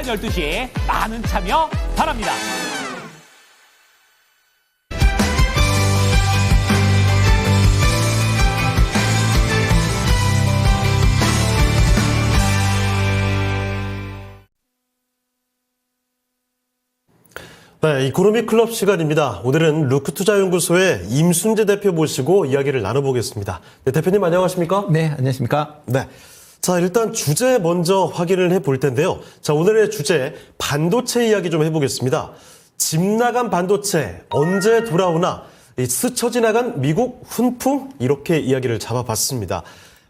12시에 많은 참여 바랍니다. 네, 이코노미 클럽 시간입니다. 오늘은 루크투자연구소의 임순재 대표 모시고 이야기를 나눠보겠습니다. 네, 대표님 안녕하십니까? 네, 안녕하십니까? 네. 자, 일단 주제 먼저 확인을 해볼 텐데요. 자, 오늘의 주제 반도체 이야기 좀 해보겠습니다. 집 나간 반도체 언제 돌아오나 스쳐 지나간 미국 훈풍 이렇게 이야기를 잡아봤습니다.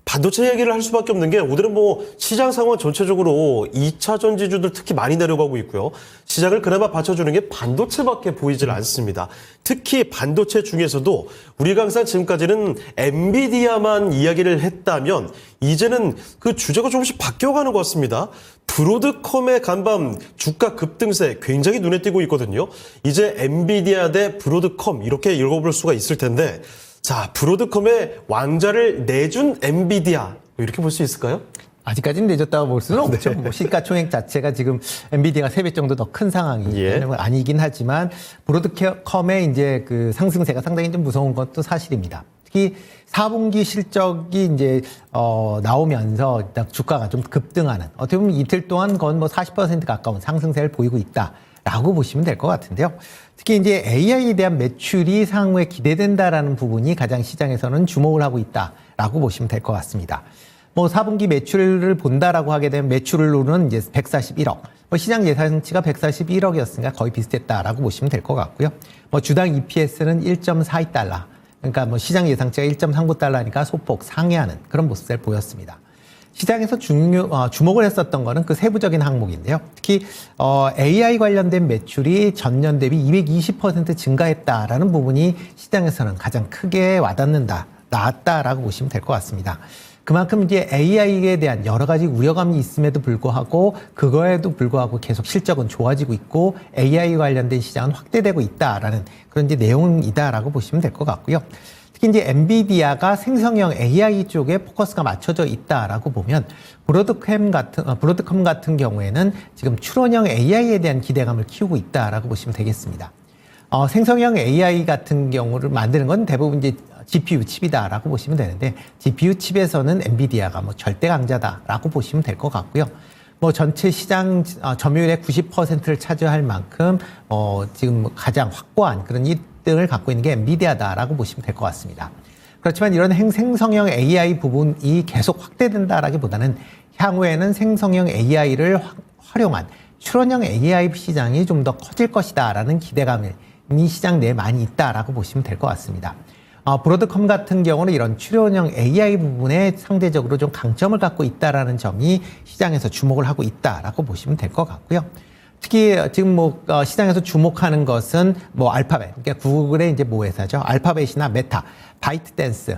반도체 얘기를 할 수밖에 없는 게 오늘은 시장 상황 전체적으로 2차 전지주들 특히 많이 내려가고 있고요. 시장을 그나마 받쳐주는 게 반도체밖에 보이질 않습니다. 특히 반도체 중에서도 우리가 항상 지금까지는 엔비디아만 이야기를 했다면 이제는 그 주제가 조금씩 바뀌어가는 것 같습니다. 브로드컴의 간밤 주가 급등세 굉장히 눈에 띄고 있거든요. 이제 엔비디아 대 브로드컴 이렇게 읽어볼 수가 있을 텐데 자, 브로드컴의 왕좌를 내준 엔비디아 이렇게 볼 수 있을까요? 아직까지는 내줬다고 볼 수는 없죠. 네. 시가총액 자체가 지금 엔비디아가 3배 정도 더 큰 상황이 아니긴 하지만 브로드컴의 이제 그 상승세가 상당히 좀 무서운 것도 사실입니다. 특히 4분기 실적이 이제 나오면서 일단 주가가 좀 급등하는 어떻게 보면 이틀 동안 건 40% 가까운 상승세를 보이고 있다라고 보시면 될 것 같은데요. 특히 이제 AI에 대한 매출이 향후에 기대된다라는 부분이 가장 시장에서는 주목을 하고 있다라고 보시면 될 것 같습니다. 4분기 매출을 본다라고 하게 되면 매출로는 이제 141억. 시장 예상치가 141억이었으니까 거의 비슷했다라고 보시면 될 것 같고요. 주당 EPS는 1.42달러. 그러니까 시장 예상치가 1.39달러니까 소폭 상회하는 그런 모습을 보였습니다. 시장에서 주목을 했었던 거는 그 세부적인 항목인데요. 특히 AI 관련된 매출이 전년 대비 220% 증가했다라는 부분이 시장에서는 가장 크게 나왔다라고 보시면 될 것 같습니다. 그만큼 이제 AI에 대한 여러 가지 우려감이 있음에도 불구하고 그거에도 불구하고 계속 실적은 좋아지고 있고 AI 관련된 시장은 확대되고 있다라는 그런 이제 내용이다라고 보시면 될 것 같고요. 특히 이제 엔비디아가 생성형 AI 쪽에 포커스가 맞춰져 있다라고 보면 브로드컴 같은 경우에는 지금 추론형 AI에 대한 기대감을 키우고 있다라고 보시면 되겠습니다. 생성형 AI 같은 경우를 만드는 건 대부분 이제 GPU 칩이다라고 보시면 되는데 GPU 칩에서는 엔비디아가 절대 강자다라고 보시면 될 것 같고요. 전체 시장 점유율의 90%를 차지할 만큼 지금 가장 확고한 그런 1등을 갖고 있는 게 엔비디아다라고 보시면 될 것 같습니다. 그렇지만 이런 생성형 AI 부분이 계속 확대된다라기보다는 향후에는 생성형 AI를 활용한 추론형 AI 시장이 좀 더 커질 것이다라는 기대감이 시장 내에 많이 있다라고 보시면 될 것 같습니다. 브로드컴 같은 경우는 이런 추론형 AI 부분에 상대적으로 좀 강점을 갖고 있다라는 점이 시장에서 주목을 하고 있다라고 보시면 될 것 같고요. 특히 지금 시장에서 주목하는 것은 알파벳, 그러니까 구글의 이제 모회사죠. 알파벳이나 메타, 바이트댄스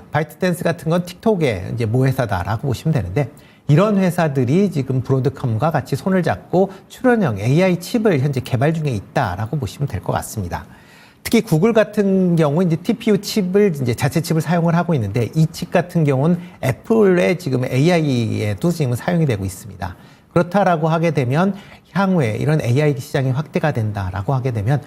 같은 건 틱톡의 이제 모회사다라고 보시면 되는데 이런 회사들이 지금 브로드컴과 같이 손을 잡고 추론형 AI 칩을 현재 개발 중에 있다라고 보시면 될 것 같습니다. 특히 구글 같은 경우 이제 TPU 칩을 이제 자체 칩을 사용을 하고 있는데 이 칩 같은 경우는 애플의 지금 AI에도 지금 사용이 되고 있습니다. 그렇다라고 하게 되면 향후에 이런 AI 시장이 확대가 된다라고 하게 되면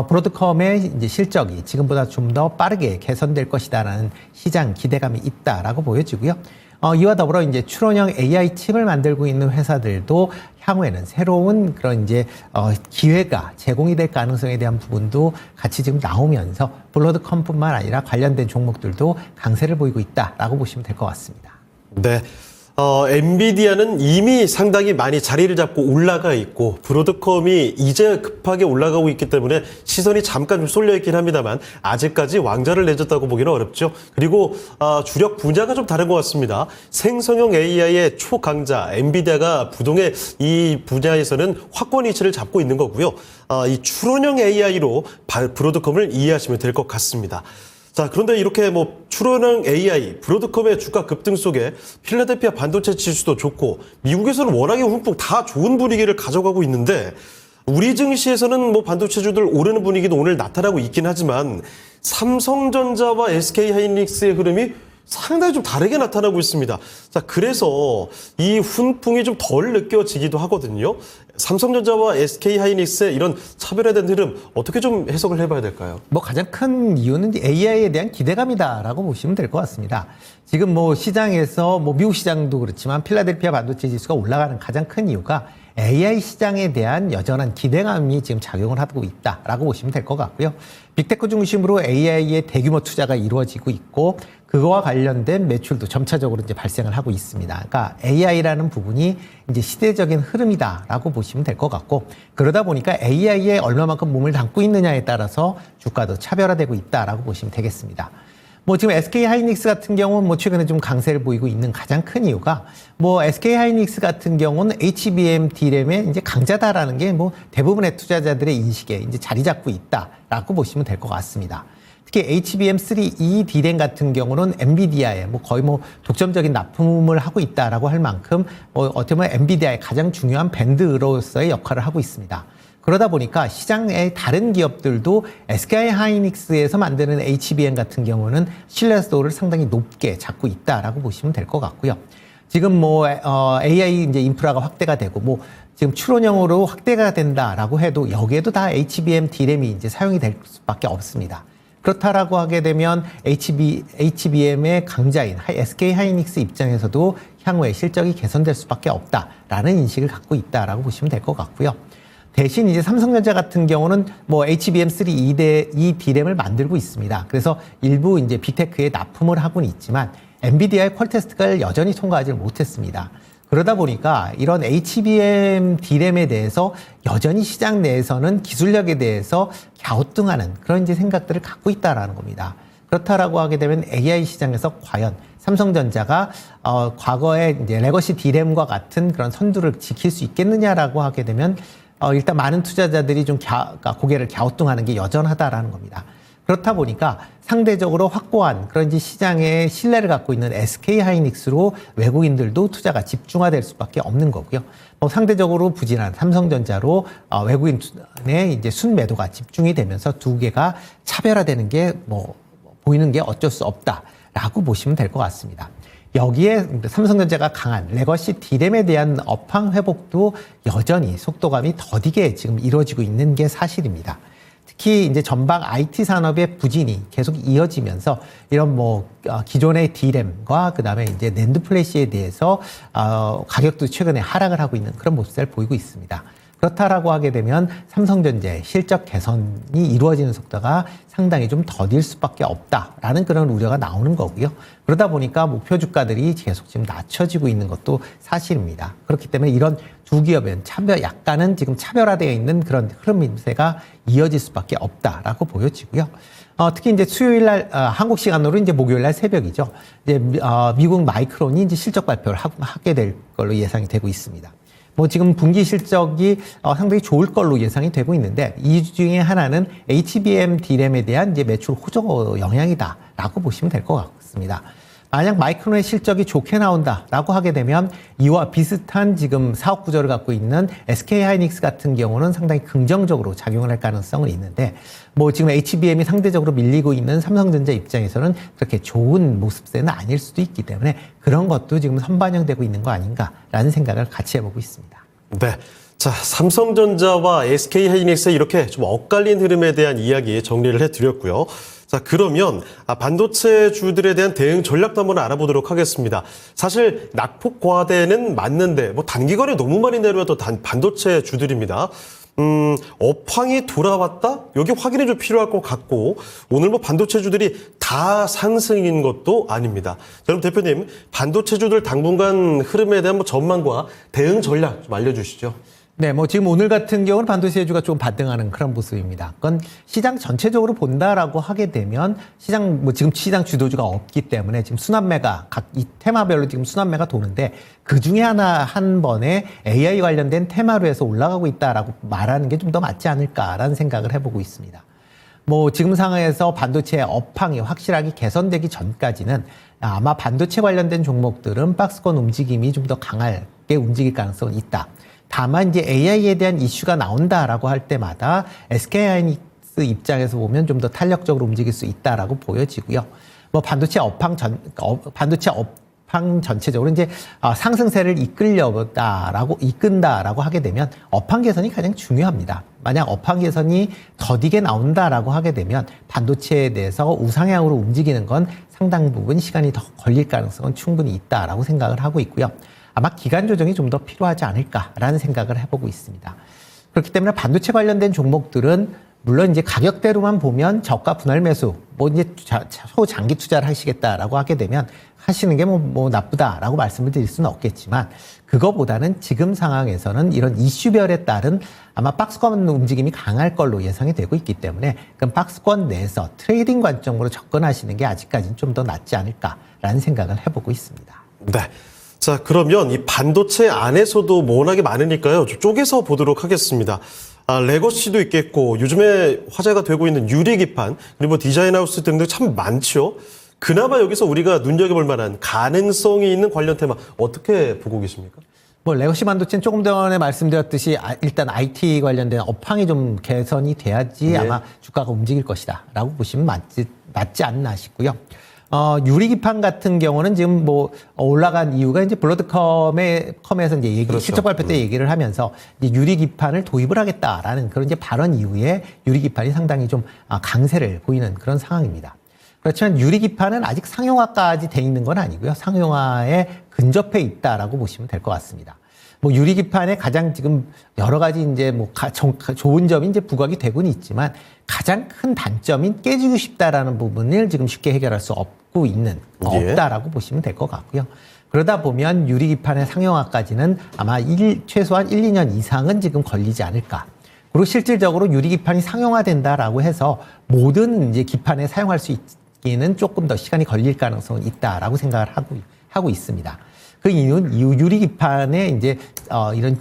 브로드컴의 이제 실적이 지금보다 좀 더 빠르게 개선될 것이다라는 시장 기대감이 있다라고 보여지고요. 이와 더불어 이제 추론형 AI 칩을 만들고 있는 회사들도 향후에는 새로운 그런 이제 기회가 제공이 될 가능성에 대한 부분도 같이 지금 나오면서 브로드컴뿐만 아니라 관련된 종목들도 강세를 보이고 있다라고 보시면 될 것 같습니다. 네. 엔비디아는 이미 상당히 많이 자리를 잡고 올라가 있고 브로드컴이 이제 급하게 올라가고 있기 때문에 시선이 잠깐 좀 쏠려 있긴 합니다만 아직까지 왕좌를 내줬다고 보기는 어렵죠. 그리고 주력 분야가 좀 다른 것 같습니다. 생성형 AI의 초강자 엔비디아가 부동의 이 분야에서는 확고한 위치를 잡고 있는 거고요. 이 추론형 AI로 브로드컴을 이해하시면 될 것 같습니다. 자, 그런데 이렇게 추론형 AI, 브로드컴의 주가 급등 속에 필라델피아 반도체 지수도 좋고 미국에서는 워낙에 훈풍 다 좋은 분위기를 가져가고 있는데 우리 증시에서는 반도체주들 오르는 분위기도 오늘 나타나고 있긴 하지만 삼성전자와 SK하이닉스의 흐름이 상당히 좀 다르게 나타나고 있습니다. 자, 그래서 이 훈풍이 좀 덜 느껴지기도 하거든요. 삼성전자와 SK하이닉스의 이런 차별화된 흐름 어떻게 좀 해석을 해봐야 될까요? 뭐 가장 큰 이유는 AI에 대한 기대감이다라고 보시면 될 것 같습니다. 지금 뭐 시장에서 뭐 미국 시장도 그렇지만 필라델피아 반도체 지수가 올라가는 가장 큰 이유가 AI 시장에 대한 여전한 기대감이 지금 작용을 하고 있다라고 보시면 될 것 같고요. 빅테크 중심으로 AI의 대규모 투자가 이루어지고 있고 그거와 관련된 매출도 점차적으로 이제 발생을 하고 있습니다. 그러니까 AI라는 부분이 이제 시대적인 흐름이다라고 보시면 될 것 같고 그러다 보니까 AI에 얼마만큼 몸을 담고 있느냐에 따라서 주가도 차별화되고 있다라고 보시면 되겠습니다. 뭐 지금 SK하이닉스 같은 경우는 뭐 최근에 좀 강세를 보이고 있는 가장 큰 이유가 뭐 SK하이닉스 같은 경우는 HBM D램의 이제 강자다라는 게 뭐 대부분의 투자자들의 인식에 이제 자리 잡고 있다라고 보시면 될 것 같습니다. 특히 HBM3E D램 같은 경우는 엔비디아에 뭐 거의 뭐 독점적인 납품을 하고 있다라고 할 만큼 뭐 어떻게 보면 엔비디아의 가장 중요한 밴드로서의 역할을 하고 있습니다. 그러다 보니까 시장의 다른 기업들도 SK하이닉스에서 만드는 HBM 같은 경우는 신뢰도를 상당히 높게 잡고 있다라고 보시면 될 것 같고요. 지금 뭐 AI 이제 인프라가 확대가 되고 뭐 지금 추론형으로 확대가 된다라고 해도 여기에도 다 HBM D램이 이제 사용이 될 수밖에 없습니다. 그렇다라고 하게 되면 HBM의 강자인 SK하이닉스 입장에서도 향후에 실적이 개선될 수밖에 없다라는 인식을 갖고 있다라고 보시면 될 것 같고요. 대신 이제 삼성전자 같은 경우는 뭐 HBM3E D램을 만들고 있습니다. 그래서 일부 이제 빅테크에 납품을 하고는 있지만 엔비디아의 퀄 테스트를 여전히 통과하지 못했습니다. 그러다 보니까 이런 HBM D램에 대해서 여전히 시장 내에서는 기술력에 대해서 갸우뚱하는 그런 이제 생각들을 갖고 있다라는 겁니다. 그렇다라고 하게 되면 AI 시장에서 과연 삼성전자가 과거의 이제 레거시 D램과 같은 그런 선두를 지킬 수 있겠느냐라고 하게 되면 일단 많은 투자자들이 좀 고개를 갸우뚱하는 게 여전하다라는 겁니다. 그렇다 보니까 상대적으로 확고한 그런 이제 시장의 신뢰를 갖고 있는 SK하이닉스로 외국인들도 투자가 집중화될 수밖에 없는 거고요. 뭐 상대적으로 부진한 삼성전자로 외국인의 이제 순매도가 집중이 되면서 두 개가 차별화되는 게 뭐 보이는 게 어쩔 수 없다라고 보시면 될 것 같습니다. 여기에 삼성전자가 강한 레거시 D램에 대한 업황 회복도 여전히 속도감이 더디게 지금 이루어지고 있는 게 사실입니다. 특히 이제 전방 IT 산업의 부진이 계속 이어지면서 이런 뭐 기존의 D램과 그다음에 이제 낸드 플래시에 대해서 가격도 최근에 하락을 하고 있는 그런 모습을 보이고 있습니다. 그렇다라고 하게 되면 삼성전자의 실적 개선이 이루어지는 속도가 상당히 좀 더딜 수밖에 없다라는 그런 우려가 나오는 거고요. 그러다 보니까 목표 주가들이 계속 지금 낮춰지고 있는 것도 사실입니다. 그렇기 때문에 이런 두 기업은 약간은 지금 차별화되어 있는 그런 흐름세가 이어질 수밖에 없다라고 보여지고요. 특히 이제 수요일 날 한국 시간으로 이제 목요일 날 새벽이죠. 이제 미국 마이크론이 이제 실적 발표를 하게 될 걸로 예상이 되고 있습니다. 뭐 지금 분기 실적이 상당히 좋을 걸로 예상이 되고 있는데 이 중에 하나는 HBM D램에 대한 이제 매출 호조 영향이다라고 보시면 될 것 같습니다. 만약 마이크론의 실적이 좋게 나온다라고 하게 되면 이와 비슷한 지금 사업 구조를 갖고 있는 SK하이닉스 같은 경우는 상당히 긍정적으로 작용을 할 가능성은 있는데 뭐 지금 HBM이 상대적으로 밀리고 있는 삼성전자 입장에서는 그렇게 좋은 모습세는 아닐 수도 있기 때문에 그런 것도 지금 선반영되고 있는 거 아닌가라는 생각을 같이 해보고 있습니다. 네. 자, 삼성전자와 SK하이닉스의 이렇게 좀 엇갈린 흐름에 대한 이야기 정리를 해드렸고요. 자, 그러면 반도체주들에 대한 대응 전략도 한번 알아보도록 하겠습니다. 사실 낙폭 과대는 맞는데 뭐 단기간에 너무 많이 내려와도 반도체주들입니다. 업황이 돌아왔다? 여기 확인이 좀 필요할 것 같고 오늘 뭐 반도체주들이 다 상승인 것도 아닙니다. 자, 그럼 대표님 반도체주들 당분간 흐름에 대한 뭐 전망과 대응 전략 좀 알려주시죠. 네, 뭐 지금 오늘 같은 경우는 반도체주가 좀 반등하는 그런 모습입니다. 그건 시장 전체적으로 본다라고 하게 되면 지금 시장 주도주가 없기 때문에 지금 순환매가 각 이 테마별로 지금 순환매가 도는데 그 중에 한 번에 AI 관련된 테마로 해서 올라가고 있다라고 말하는 게 좀 더 맞지 않을까라는 생각을 해보고 있습니다. 뭐 지금 상황에서 반도체의 업황이 확실하게 개선되기 전까지는 아마 반도체 관련된 종목들은 박스권 움직임이 좀 더 강하게 움직일 가능성은 있다. 다만 이제 AI에 대한 이슈가 나온다라고 할 때마다 SK하이닉스 입장에서 보면 좀 더 탄력적으로 움직일 수 있다라고 보여지고요. 뭐 반도체 업황 전체적으로 이제 상승세를 이끈다라고 하게 되면 업황 개선이 가장 중요합니다. 만약 업황 개선이 더디게 나온다라고 하게 되면 반도체에 대해서 우상향으로 움직이는 건 상당 부분 시간이 더 걸릴 가능성은 충분히 있다라고 생각을 하고 있고요. 아마 기간 조정이 좀 더 필요하지 않을까라는 생각을 해보고 있습니다. 그렇기 때문에 반도체 관련된 종목들은 물론 이제 가격대로만 보면 저가 분할 매수, 뭐 이제 소장기 투자를 하시겠다라고 하게 되면 하시는 게 뭐 나쁘다라고 말씀을 드릴 수는 없겠지만 그거보다는 지금 상황에서는 이런 이슈별에 따른 아마 박스권 움직임이 강할 걸로 예상이 되고 있기 때문에 그럼 박스권 내에서 트레이딩 관점으로 접근하시는 게 아직까지는 좀 더 낫지 않을까라는 생각을 해보고 있습니다. 네. 자, 그러면 이 반도체 안에서도 워낙에 많으니까요. 좀 쪼개서 보도록 하겠습니다. 레거시도 있겠고 요즘에 화제가 되고 있는 유리기판 그리고 디자인하우스 등등 참 많죠. 그나마 여기서 우리가 눈여겨볼 만한 가능성이 있는 관련 테마 어떻게 보고 계십니까? 뭐 레거시 반도체는 조금 전에 말씀드렸듯이 일단 IT 관련된 업황이 좀 개선이 돼야지 네. 아마 주가가 움직일 것이다라고 보시면 맞지 않나 싶고요. 유리기판 같은 경우는 지금 뭐 올라간 이유가 이제 블러드컴에서 이제 그렇죠. 실적 발표 때 얘기를 하면서 이제 유리기판을 도입을 하겠다라는 그런 이제 발언 이후에 유리기판이 상당히 좀 강세를 보이는 그런 상황입니다. 그렇지만 유리기판은 아직 상용화까지 돼 있는 건 아니고요. 상용화에 근접해 있다라고 보시면 될 것 같습니다. 뭐 유리기판의 가장 지금 여러 가지 이제 뭐 좋은 점이 이제 부각이 되고는 있지만 가장 큰 단점인 깨지고 싶다라는 부분을 지금 쉽게 해결할 수 없다라고 보시면 될 것 같고요. 그러다 보면 유리기판의 상용화까지는 아마 최소한 1, 2년 이상은 지금 걸리지 않을까. 그리고 실질적으로 유리기판이 상용화된다라고 해서 모든 이제 기판에 사용할 수 있기는 조금 더 시간이 걸릴 가능성은 있다라고 생각을 하고 있습니다. 그 이유는 유리기판의 이제 이런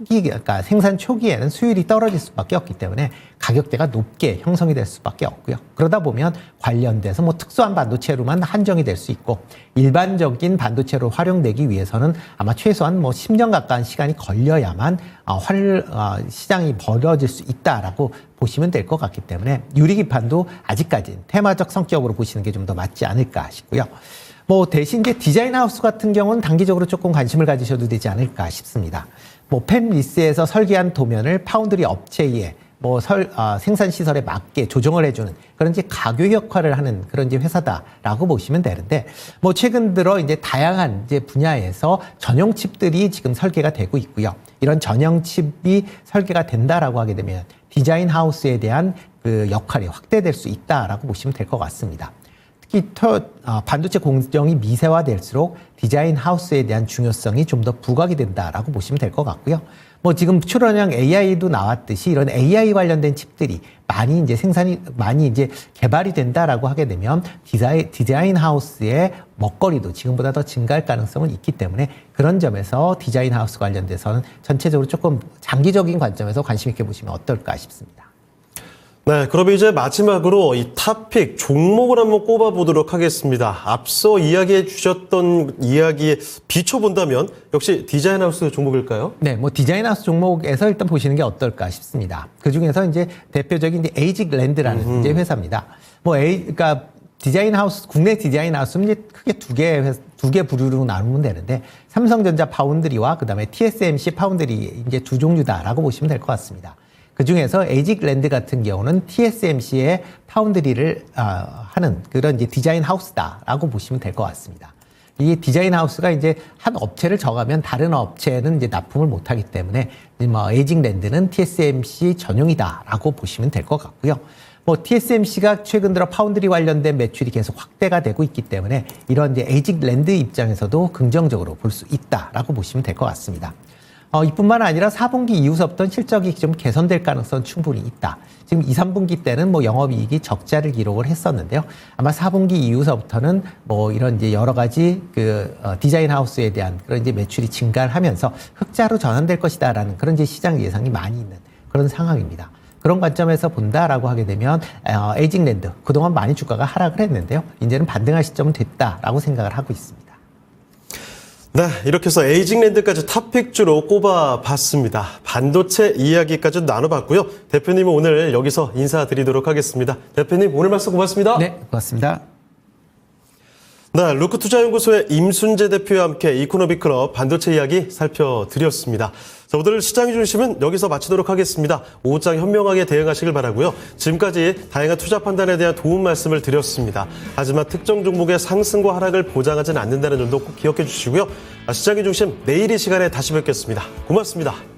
그러니까 생산 초기에는 수율이 떨어질 수밖에 없기 때문에 가격대가 높게 형성이 될 수밖에 없고요. 그러다 보면 관련돼서 뭐 특수한 반도체로만 한정이 될 수 있고 일반적인 반도체로 활용되기 위해서는 아마 최소한 뭐 10년 가까운 시간이 걸려야만 시장이 벌어질 수 있다라고 보시면 될 것 같기 때문에 유리기판도 아직까지는 테마적 성격으로 보시는 게 좀 더 맞지 않을까 싶고요. 뭐 대신 이제 디자인 하우스 같은 경우는 단기적으로 조금 관심을 가지셔도 되지 않을까 싶습니다. 뭐 팹리스에서 설계한 도면을 파운드리 업체에 뭐 생산 시설에 맞게 조정을 해주는 그런 이제 가교 역할을 하는 그런 이제 회사다라고 보시면 되는데 뭐 최근 들어 이제 다양한 이제 분야에서 전용 칩들이 지금 설계가 되고 있고요. 이런 전용 칩이 설계가 된다라고 하게 되면 디자인 하우스에 대한 그 역할이 확대될 수 있다라고 보시면 될 것 같습니다. 특히 반도체 공정이 미세화될수록 디자인 하우스에 대한 중요성이 좀 더 부각이 된다라고 보시면 될 것 같고요. 뭐 지금 출원형 AI도 나왔듯이 이런 AI 관련된 칩들이 많이 이제 개발이 된다라고 하게 되면 디자인 하우스의 먹거리도 지금보다 더 증가할 가능성은 있기 때문에 그런 점에서 디자인 하우스 관련돼서는 전체적으로 조금 장기적인 관점에서 관심 있게 보시면 어떨까 싶습니다. 네, 그럼 이제 마지막으로 이 탑픽 종목을 한번 꼽아보도록 하겠습니다. 앞서 이야기해 주셨던 이야기에 비춰본다면 역시 디자인하우스 종목일까요? 네, 뭐 디자인하우스 종목에서 일단 보시는 게 어떨까 싶습니다. 그 중에서 이제 대표적인 이제 에이직랜드라는 이제 회사입니다. 그러니까 디자인하우스, 국내 디자인하우스는 이제 크게 두 개 부류로 나누면 되는데 삼성전자 파운드리와 그다음에 TSMC 파운드리 이제 두 종류다라고 보시면 될 것 같습니다. 그 중에서 에이직랜드 같은 경우는 TSMC의 파운드리를 하는 그런 이제 디자인 하우스다라고 보시면 될 것 같습니다. 이 디자인 하우스가 이제 한 업체를 정하면 다른 업체는 이제 납품을 못하기 때문에 뭐 에이직랜드는 TSMC 전용이다라고 보시면 될 것 같고요. 뭐 TSMC가 최근 들어 파운드리 관련된 매출이 계속 확대가 되고 있기 때문에 이런 이제 에이직랜드 입장에서도 긍정적으로 볼 수 있다라고 보시면 될 것 같습니다. 이뿐만 아니라 4분기 이후서부터 실적이 좀 개선될 가능성은 충분히 있다. 지금 2, 3분기 때는 뭐 영업이익이 적자를 기록을 했었는데요. 아마 4분기 이후서부터는 뭐 이런 이제 여러 가지 디자인 하우스에 대한 그런 이제 매출이 증가를 하면서 흑자로 전환될 것이다라는 그런 이제 시장 예상이 많이 있는 그런 상황입니다. 그런 관점에서 본다라고 하게 되면 에이직랜드 그동안 많이 주가가 하락을 했는데요. 이제는 반등할 시점은 됐다라고 생각을 하고 있습니다. 네, 이렇게 해서 에이직랜드까지 탑픽주로 꼽아봤습니다. 반도체 이야기까지 나눠봤고요. 대표님은 오늘 여기서 인사드리도록 하겠습니다. 대표님 오늘 말씀 고맙습니다. 네, 고맙습니다. 네, 루크투자연구소의 임순재 대표와 함께 이코노미클럽 반도체 이야기 살펴드렸습니다. 자, 오늘 시장의 중심은 여기서 마치도록 하겠습니다. 오후장 현명하게 대응하시길 바라고요. 지금까지 다양한 투자 판단에 대한 도움 말씀을 드렸습니다. 하지만 특정 종목의 상승과 하락을 보장하지는 않는다는 점도 꼭 기억해 주시고요. 시장의 중심 내일 이 시간에 다시 뵙겠습니다. 고맙습니다.